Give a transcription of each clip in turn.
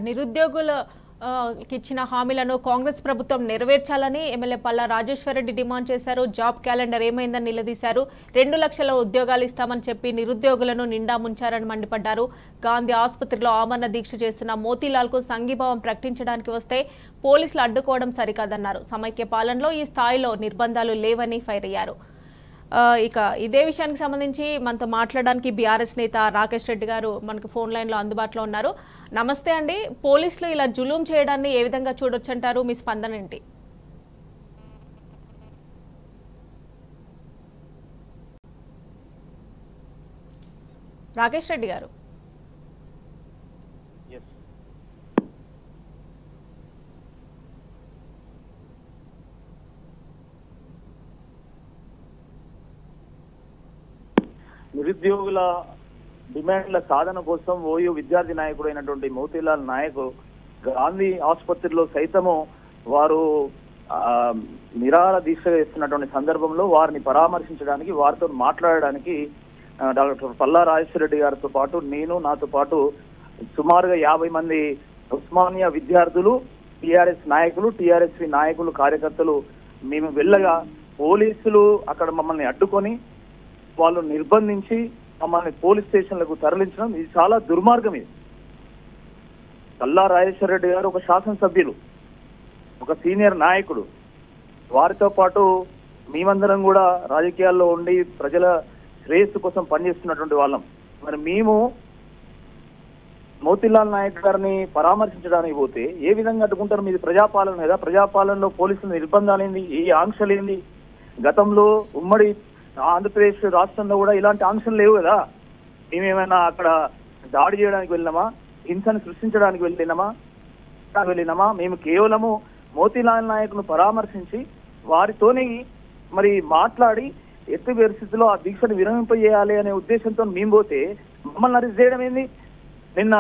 నిరుద్యోగులకిచ్చిన హామీలను కాంగ్రెస్ ప్రభుత్వం నెరవేర్చాలని ఎమ్మెల్యే పల్లా రాజేశ్వరరెడ్డి డిమాండ్ చేశారు. జాబ్ క్యాలెండర్ ఏమైందని నిలదీశారు. 2 లక్షల ఉద్యోగాలు ఇస్తామని చెప్పి నిరుద్యోగులను నిండా ముంచారని మండిపడ్డారు. గాంధీ ఆసుపత్రిలో ఆమరణ దీక్ష చేస్తున్న మోతీలాల్కు సంఘీభావం ప్రకటించడానికి వస్తే పోలీసులు అడ్డుకోవడం సరికాదన్నారు. సమైక్య పాలనలో ఈ స్థాయిలో నిర్బంధాలు లేవని ఫైర్ అయ్యారు. ఇక ఇదే విషయానికి సంబంధించి మనతో మాట్లాడడానికి బీఆర్ఎస్ నేత రాకేష్ రెడ్డి గారు మనకు ఫోన్ లైన్లో అందుబాటులో ఉన్నారు. నమస్తే అండి. పోలీసులు ఇలా జులూం చేయడాన్ని ఏ విధంగా చూడొచ్చు అంటారు? మీ స్పందన ఏంటి? రాకేష్ రెడ్డి గారు. నిరుద్యోగుల డిమాండ్ల సాధన కోసం ఓయూ విద్యార్థి నాయకుడు అయినటువంటి మోతీలాల్ నాయక్ గాంధీ ఆసుపత్రిలో సైతము వారు నిరాహార దీక్ష చేస్తున్నటువంటి సందర్భంలో వారిని పరామర్శించడానికి, వారితో మాట్లాడడానికి డాక్టర్ పల్లా రాజేశ్వరరెడ్డి గారితో పాటు నాతో పాటు సుమారుగా 50 మంది ఉస్మానియా విద్యార్థులు, టీఆర్ఎస్ నాయకులు, టీఆర్ఎస్వి నాయకులు, కార్యకర్తలు మేము వెళ్ళగా పోలీసులు అక్కడ మమ్మల్ని అడ్డుకొని వాళ్ళు నిర్బంధించి మమ్మల్ని పోలీస్ స్టేషన్లకు తరలించడం ఇది చాలా దుర్మార్గం. ఇది పల్లా రాజేశ్వరరెడ్డి గారు ఒక శాసనసభ్యులు, ఒక సీనియర్ నాయకుడు, వారితో పాటు మేమందరం కూడా రాజకీయాల్లో ఉండి ప్రజల శ్రేయస్సు కోసం పనిచేస్తున్నటువంటి వాళ్ళం. మరి మేము మోతీలాల్ నాయక్ గారిని పరామర్శించడానికి పోతే ఏ విధంగా అడ్డుకుంటారు? మీది ప్రజాపాలన కదా, ప్రజాపాలనలో పోలీసుల నిర్బంధాలేంది, ఏ ఆంక్షలేంది? గతంలో ఉమ్మడి ఆంధ్రప్రదేశ్ రాష్ట్రంలో కూడా ఇలాంటి ఆంక్షలు లేవు కదా. మేమేమైనా అక్కడ దాడి చేయడానికి వెళ్ళినామా, హింసను సృష్టించడానికి వెళ్ళినామా? మేము కేవలము మోతీలాల్ నాయక్ను పరామర్శించి వారితోని మరి మాట్లాడి ఎట్టి పరిస్థితుల్లో ఆ దీక్షను విరమింపజేయాలి అనే ఉద్దేశంతో మేము పోతే మమ్మల్ని అరెస్ట్ చేయడం ఏంది? నిన్న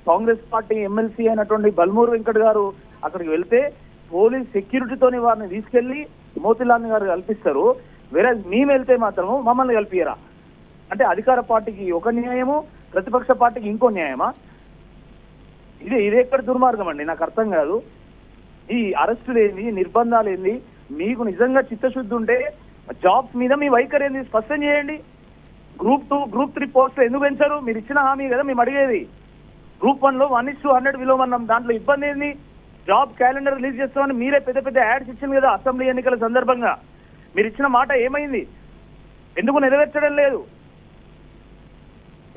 కాంగ్రెస్ పార్టీ ఎమ్మెల్సీ అయినటువంటి బల్మూరు వెంకట్ గారు అక్కడికి వెళ్తే పోలీస్ సెక్యూరిటీతోని వారిని తీసుకెళ్లి మోతీలాల్ గారు కల్పిస్తారు. వేరే మేము వెళ్తే మాత్రము మమ్మల్ని కలిపియరా? అంటే అధికార పార్టీకి ఒక న్యాయము, ప్రతిపక్ష పార్టీకి ఇంకో న్యాయమా? ఇది ఎక్కడ దుర్మార్గం అండి? నాకు అర్థం కాదు. ఈ అరెస్టులు ఏంది, నిర్బంధాలు ఏంది? మీకు నిజంగా చిత్తశుద్ధి ఉంటే జాబ్స్ మీద మీ వైఖరి ఏంది స్పష్టం చేయండి. గ్రూప్ 2, గ్రూప్ 3 పోస్టులు ఎందుకు పెంచారు? మీరు ఇచ్చిన హామీ కదా మేము అడిగేది. గ్రూప్ 1లో 1:100 విలువమన్నాం, దాంట్లో ఇబ్బంది ఏంది? జాబ్ క్యాలెండర్ రిలీజ్ చేస్తామని మీరే పెద్ద పెద్ద యాడ్స్ ఇచ్చింది కదా అసెంబ్లీ ఎన్నికల సందర్భంగా. మీరు ఇచ్చిన మాట ఏమైంది? ఎందుకు నెరవేర్చడం లేదు?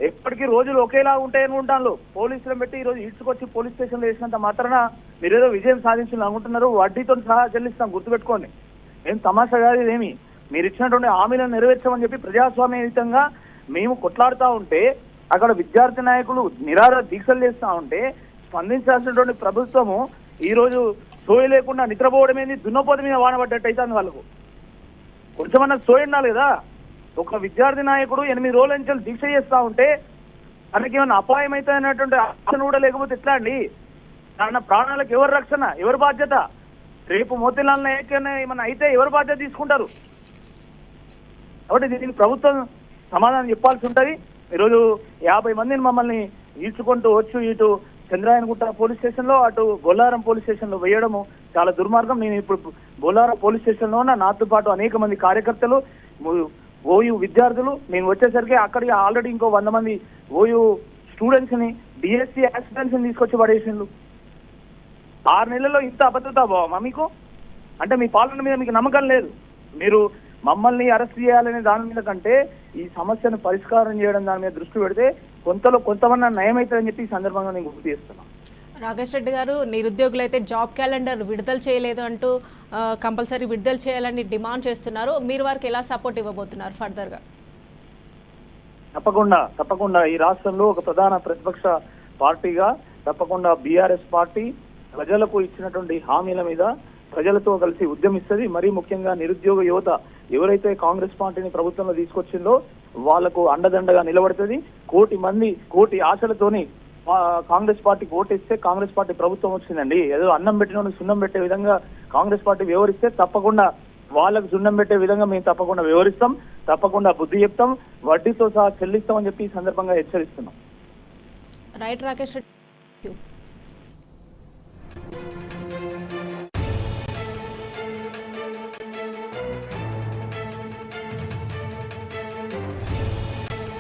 ఎప్పటికీ రోజులు ఒకేలా ఉంటాయనుకుంటాను. పోలీసులను పెట్టి ఈరోజు ఈడ్చుకొచ్చి పోలీస్ స్టేషన్లో వేసినంత మాత్రాన మీరేదో విజయం సాధించాలని అనుకుంటున్నారు. వడ్డీతో సహా చెల్లిస్తాం, గుర్తుపెట్టుకోండి. ఏం తమాషా కాదు ఇదేమి. మీరు ఇచ్చినటువంటి హామీలను నెరవేర్చమని చెప్పి ప్రజాస్వామ్యయుతంగా మేము కొట్లాడుతూ ఉంటే, అక్కడ విద్యార్థి నాయకులు నిరాహార దీక్షలు చేస్తూ ఉంటే స్పందించాల్సినటువంటి ప్రభుత్వము ఈరోజు సోయి లేకుండా నిద్రపోవడం ఏంది? దున్నపోత మీద వానబడ్డట్టు అవుతుంది వాళ్ళకు. కొంచెమన్నా సోయి ఉండాలి కదా. ఒక విద్యార్థి నాయకుడు 8 రోజుల నుంచి దీక్ష చేస్తూ ఉంటే తనకి ఏమైనా అపాయం అయితే అనేటువంటి ఆలోచన కూడా లేకపోతే ఎట్లా అండి? తన ప్రాణాలకు ఎవరు రక్షణ, ఎవరు బాధ్యత? రేపు మోతీలాల్ నాయక్ ఏమైనా అయితే ఎవరు బాధ్యత తీసుకుంటారు? కాబట్టి దీనికి ప్రభుత్వం సమాధానం చెప్పాల్సి ఉంటుంది. ఈరోజు 50 మందిని మమ్మల్ని ఈడ్చుకుంటూ వచ్చు ఇటు చంద్రాయనగుట్ట పోలీస్ స్టేషన్లో, అటు బొల్లారం పోలీస్ స్టేషన్లో వేయడము చాలా దుర్మార్గం. నేను ఇప్పుడు బొల్లారం పోలీస్ స్టేషన్లో ఉన్న, నాతో పాటు అనేక మంది కార్యకర్తలు, ఓయూ విద్యార్థులు. నేను వచ్చేసరికి అక్కడికి ఆల్రెడీ ఇంకో 100 మంది ఓయూ స్టూడెంట్స్ ని, డిఎస్సీ ఆస్పిరెంట్స్ ని తీసుకొచ్చి పడేసిండ్రు. 6 నెలల్లో ఇంత అభద్రతా భావమా మీకు? అంటే మీ పాలన మీద మీకు నమ్మకం లేదు. మీరు మమ్మల్ని అరెస్ట్ చేయాలనే దాని మీద కంటే ఈ సమస్యను పరిష్కారం చేయడం దాని మీద దృష్టి పెడితే కొంతమంది నయం అవుతుందని చెప్పి ఈ సందర్భంగా నేను గుర్తు చేస్తున్నాను. రాకేష్ రెడ్డి గారు, నిరుద్యోగులైతే జాబ్ క్యాలెండర్ విడుదల చేయలేదు అంటూ కంపల్సరీ విడుదల చేయాలని డిమాండ్ చేస్తున్నారు. మీరు వారికి ఎలా సపోర్ట్ ఇవ్వబోతున్నారు ఫర్దర్గా? తప్పకుండా ఈ రాష్ట్రంలో ఒక ప్రధాన ప్రతిపక్ష పార్టీగా తప్పకుండా బీఆర్ఎస్ పార్టీ ప్రజలకు ఇచ్చినటువంటి హామీల మీద ప్రజలతో కలిసి ఉద్యమిస్తుంది. మరీ ముఖ్యంగా నిరుద్యోగ యువత ఎవరైతే కాంగ్రెస్ పార్టీని ప్రభుత్వంలో తీసుకొచ్చిందో వాళ్లకు అండదండగా నిలబడుతుంది. కోటి ఆశలతోని కాంగ్రెస్ పార్టీకి ఓటేస్తే కాంగ్రెస్ పార్టీ ప్రభుత్వం వచ్చిందండి. ఏదో అన్నం పెట్టిన సున్నం పెట్టే విధంగా కాంగ్రెస్ పార్టీ వ్యవహరిస్తే తప్పకుండా వాళ్ళకు సున్నం పెట్టే విధంగా మేము తప్పకుండా వ్యవహరిస్తాం, తప్పకుండా బుద్ధి చెప్తాం, వడ్డీతో సహా చెల్లిస్తామని చెప్పి ఈ సందర్భంగా హెచ్చరిస్తున్నాం. రైట్ రాకేష్.